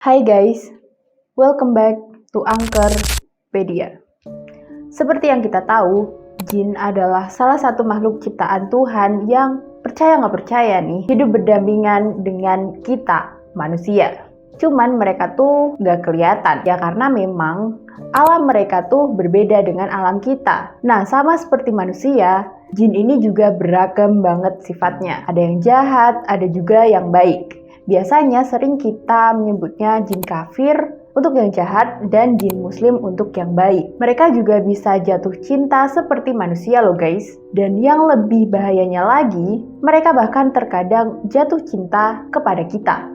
Hai guys, welcome back to Anchorpedia. Seperti yang kita tahu, jin adalah salah satu makhluk ciptaan Tuhan yang percaya nggak percaya nih, hidup berdampingan dengan kita, manusia. Cuman mereka tuh nggak kelihatan, ya karena memang alam mereka tuh berbeda dengan alam kita. Nah, sama seperti manusia, jin ini juga beragam banget sifatnya. Ada yang jahat, ada juga yang baik. Biasanya sering kita menyebutnya jin kafir untuk yang jahat dan jin muslim untuk yang baik. Mereka juga bisa jatuh cinta seperti manusia loh guys. Dan yang lebih bahayanya lagi, mereka bahkan terkadang jatuh cinta kepada kita,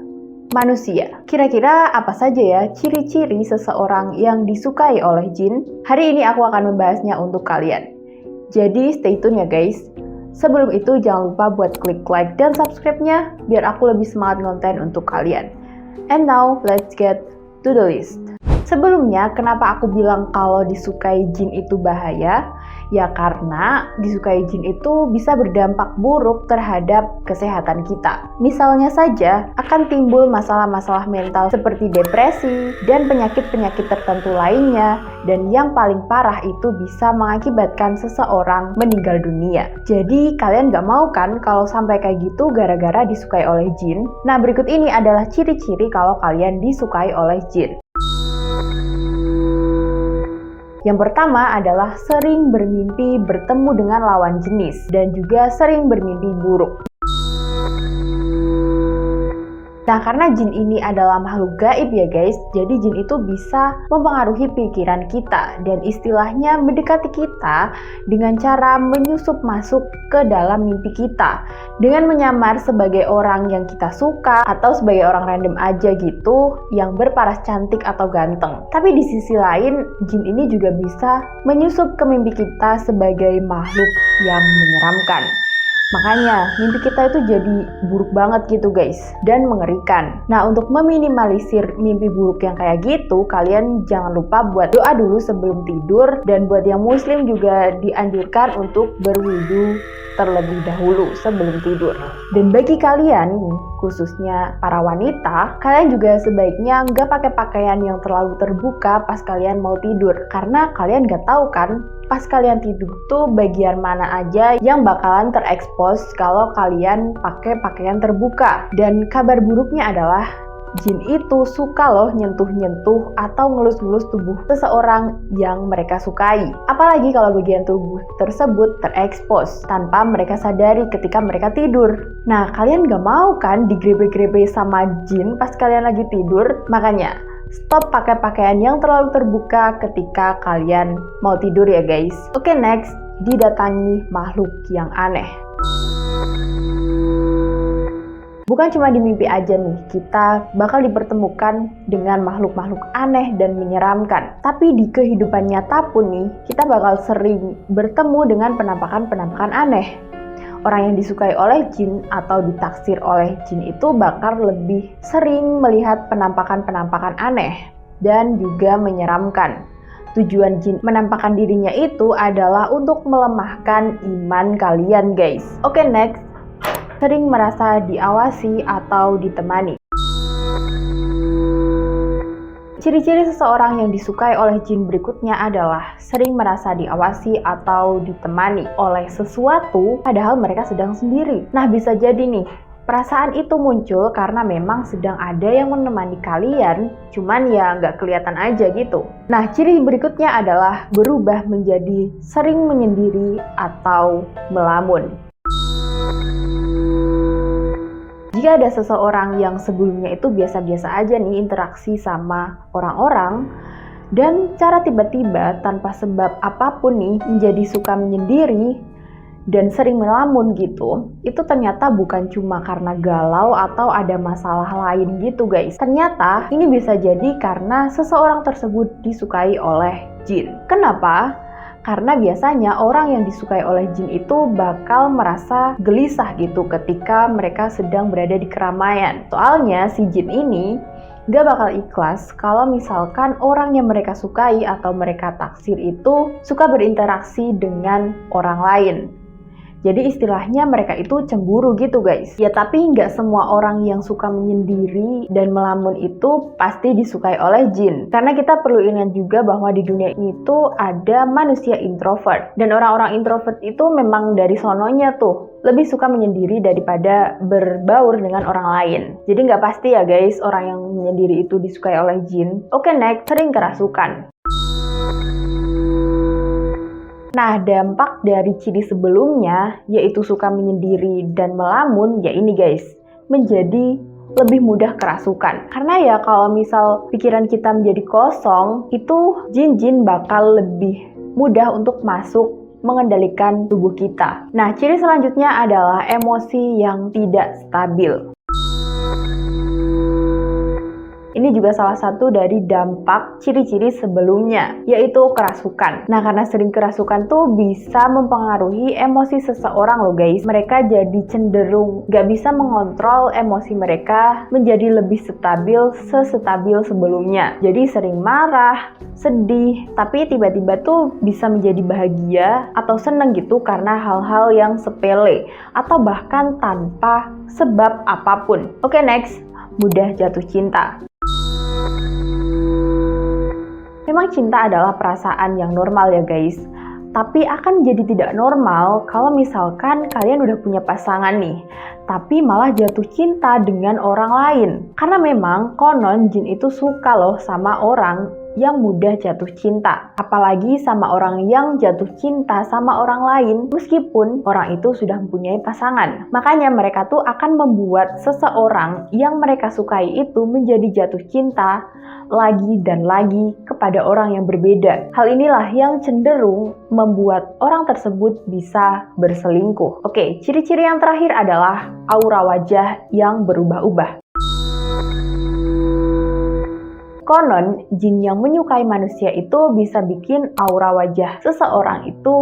manusia. Kira-kira apa saja ya ciri-ciri seseorang yang disukai oleh jin? Hari ini aku akan membahasnya untuk kalian. Jadi stay tune ya guys. Sebelum itu jangan lupa buat klik like dan subscribe-nya biar aku lebih semangat konten untuk kalian. And now let's get to the list. Sebelumnya, kenapa aku bilang kalau disukai jin itu bahaya? Ya karena disukai jin itu bisa berdampak buruk terhadap kesehatan kita. Misalnya saja, akan timbul masalah-masalah mental seperti depresi dan penyakit-penyakit tertentu lainnya. Dan yang paling parah itu bisa mengakibatkan seseorang meninggal dunia. Jadi kalian gak mau kan kalau sampai kayak gitu gara-gara disukai oleh jin? Nah, berikut ini adalah ciri-ciri kalau kalian disukai oleh jin. Yang pertama adalah sering bermimpi bertemu dengan lawan jenis dan juga sering bermimpi buruk. Nah, karena jin ini adalah makhluk gaib ya guys, jadi jin itu bisa mempengaruhi pikiran kita dan istilahnya mendekati kita dengan cara menyusup masuk ke dalam mimpi kita dengan menyamar sebagai orang yang kita suka atau sebagai orang random aja gitu yang berparas cantik atau ganteng. Tapi di sisi lain, jin ini juga bisa menyusup ke mimpi kita sebagai makhluk yang menyeramkan. Makanya mimpi kita itu jadi buruk banget gitu guys, dan mengerikan. Nah, untuk meminimalisir mimpi buruk yang kayak gitu, kalian jangan lupa buat doa dulu sebelum tidur. Dan buat yang muslim juga dianjurkan untuk berwudu terlebih dahulu sebelum tidur. Dan bagi kalian, khususnya para wanita, kalian juga sebaiknya nggak pakai pakaian yang terlalu terbuka pas kalian mau tidur. Karena kalian nggak tahu kan, pas kalian tidur tuh bagian mana aja yang bakalan terekspos kalau kalian pakai pakaian terbuka. Dan kabar buruknya adalah jin itu suka loh nyentuh-nyentuh atau ngelus-ngelus tubuh seseorang yang mereka sukai. Apalagi kalau bagian tubuh tersebut terekspos tanpa mereka sadari ketika mereka tidur. Nah, kalian gak mau kan digrebe-grebe sama jin pas kalian lagi tidur? Makanya stop pakai pakaian yang terlalu terbuka ketika kalian mau tidur ya guys. Oke, next, didatangi makhluk yang aneh. Bukan cuma di mimpi aja nih, kita bakal dipertemukan dengan makhluk-makhluk aneh dan menyeramkan. Tapi di kehidupan nyata pun nih, kita bakal sering bertemu dengan penampakan-penampakan aneh. Orang yang disukai oleh jin atau ditaksir oleh jin itu bakal lebih sering melihat penampakan-penampakan aneh dan juga menyeramkan. Tujuan jin menampakkan dirinya itu adalah untuk melemahkan iman kalian guys. Oke, next. Sering merasa diawasi atau ditemani. Ciri-ciri seseorang yang disukai oleh jin berikutnya adalah sering merasa diawasi atau ditemani oleh sesuatu padahal mereka sedang sendiri. Nah, bisa jadi nih, perasaan itu muncul karena memang sedang ada yang menemani kalian, cuman ya nggak kelihatan aja gitu. Nah, ciri berikutnya adalah berubah menjadi sering menyendiri atau melamun. Jika ada seseorang yang sebelumnya itu biasa-biasa aja nih interaksi sama orang-orang, dan cara tiba-tiba tanpa sebab apapun nih menjadi suka menyendiri dan sering melamun gitu, itu ternyata bukan cuma karena galau atau ada masalah lain gitu guys. Ternyata ini bisa jadi karena seseorang tersebut disukai oleh jin. Kenapa? Karena biasanya orang yang disukai oleh jin itu bakal merasa gelisah gitu ketika mereka sedang berada di keramaian. Soalnya si jin ini gak bakal ikhlas kalau misalkan orang yang mereka sukai atau mereka taksir itu suka berinteraksi dengan orang lain. Jadi istilahnya mereka itu cemburu gitu guys. Ya tapi nggak semua orang yang suka menyendiri dan melamun itu pasti disukai oleh jin. Karena kita perlu ingat juga bahwa di dunia ini tuh ada manusia introvert. Dan orang-orang introvert itu memang dari sononya tuh lebih suka menyendiri daripada berbaur dengan orang lain. Jadi nggak pasti ya guys orang yang menyendiri itu disukai oleh jin. Oke, next, sering kerasukan. Nah, dampak dari ciri sebelumnya, yaitu suka menyendiri dan melamun, ya ini guys, menjadi lebih mudah kerasukan. Karena ya kalau misal pikiran kita menjadi kosong, itu jin-jin bakal lebih mudah untuk masuk mengendalikan tubuh kita. Nah, ciri selanjutnya adalah emosi yang tidak stabil. Ini juga salah satu dari dampak ciri-ciri sebelumnya, yaitu kerasukan. Nah, karena sering kerasukan tuh bisa mempengaruhi emosi seseorang loh guys. Mereka jadi cenderung gak bisa mengontrol emosi mereka menjadi lebih sestabil sebelumnya. Jadi sering marah, sedih, tapi tiba-tiba tuh bisa menjadi bahagia atau seneng gitu karena hal-hal yang sepele atau bahkan tanpa sebab apapun. Oke, next, mudah jatuh cinta. Memang cinta adalah perasaan yang normal ya guys, tapi akan jadi tidak normal kalau misalkan kalian udah punya pasangan nih, tapi malah jatuh cinta dengan orang lain. Karena memang konon jin itu suka loh sama orang yang mudah jatuh cinta, apalagi sama orang yang jatuh cinta sama orang lain meskipun orang itu sudah mempunyai pasangan. Makanya mereka tuh akan membuat seseorang yang mereka sukai itu menjadi jatuh cinta lagi dan lagi kepada orang yang berbeda. Hal inilah yang cenderung membuat orang tersebut bisa berselingkuh. Oke, ciri-ciri yang terakhir adalah aura wajah yang berubah-ubah. Konon, jin yang menyukai manusia itu bisa bikin aura wajah seseorang itu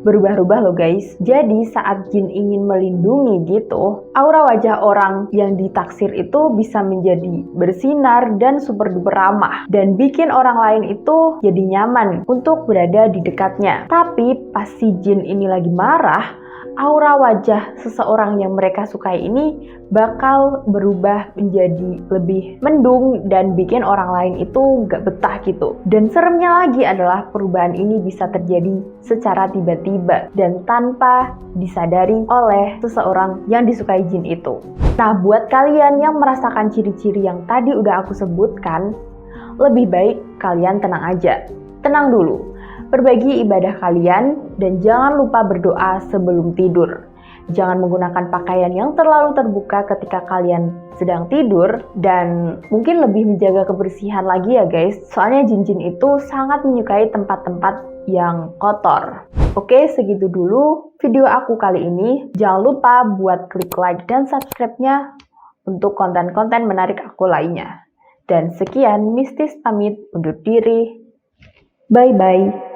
berubah-ubah loh guys. Jadi saat jin ingin melindungi gitu, aura wajah orang yang ditaksir itu bisa menjadi bersinar dan super duper ramah dan bikin orang lain itu jadi nyaman untuk berada di dekatnya. Tapi pas si jin ini lagi marah, aura wajah seseorang yang mereka sukai ini bakal berubah menjadi lebih mendung dan bikin orang lain itu gak betah gitu. Dan seremnya lagi adalah perubahan ini bisa terjadi secara tiba-tiba dan tanpa disadari oleh seseorang yang disukai jin itu. Nah, buat kalian yang merasakan ciri-ciri yang tadi udah aku sebutkan, lebih baik kalian tenang aja. Tenang dulu. Berbagi ibadah kalian dan jangan lupa berdoa sebelum tidur. Jangan menggunakan pakaian yang terlalu terbuka ketika kalian sedang tidur dan mungkin lebih menjaga kebersihan lagi ya guys. Soalnya jin-jin itu sangat menyukai tempat-tempat yang kotor. Oke, segitu dulu video aku kali ini. Jangan lupa buat klik like dan subscribe-nya untuk konten-konten menarik aku lainnya. Dan sekian, Mistis pamit undur diri. Bye-bye.